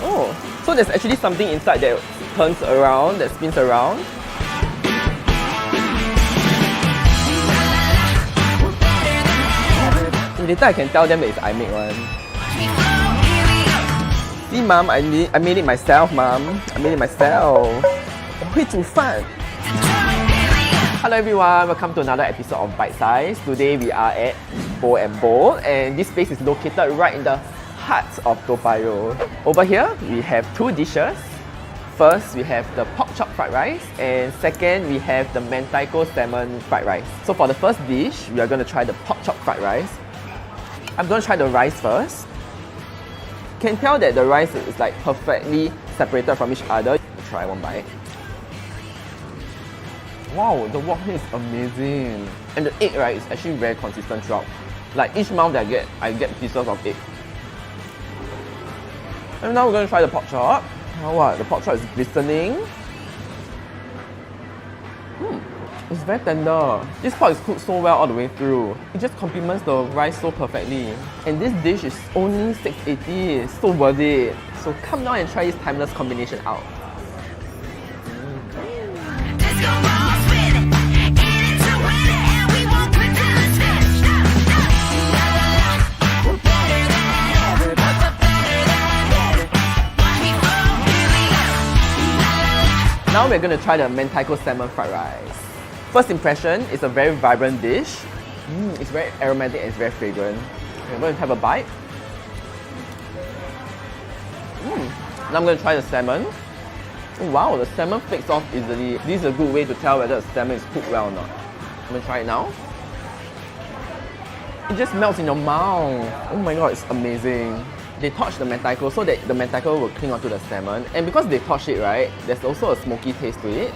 Oh, so there's actually something inside that turns around, that spins around. Later I can tell them that it's I make one. See, Mom, I made it myself, Mom. I made it myself. 我会煮饭。Hello everyone, welcome to another episode of Bite Size. Today we are at Bowl and Bowl, and this place is located right in the heart of Toa Payoh. Over here, we have two dishes. First, we have the pork chop fried rice, and second, we have the mentaiko salmon fried rice. So for the first dish, we are going to try the pork chop fried rice. I'm going to try the rice first. Can tell that the rice is like perfectly separated from each other. Try one bite. Wow, the wok is amazing. And the egg, right, is actually very consistent throughout. Like each mouth that I get pieces of egg. And now we're going to try the pork chop. Oh, wow, the pork chop is glistening. It's very tender. This pork is cooked so well all the way through. It just complements the rice so perfectly. And this dish is only $6.80. It's so worth it. So come down and try this timeless combination out. Now we're going to try the mentaiko salmon fried rice. First impression, it's a very vibrant dish. It's very aromatic and it's very fragrant. I'm going to have a bite. Now I'm going to try the salmon. Oh, wow, the salmon flakes off easily. This is a good way to tell whether the salmon is cooked well or not. I'm going to try it now. It just melts in your mouth. Oh my god, it's amazing. They torch the mentaiko so that the mentaiko will cling onto the salmon, and because they torch it, right, there's also a smoky taste to it.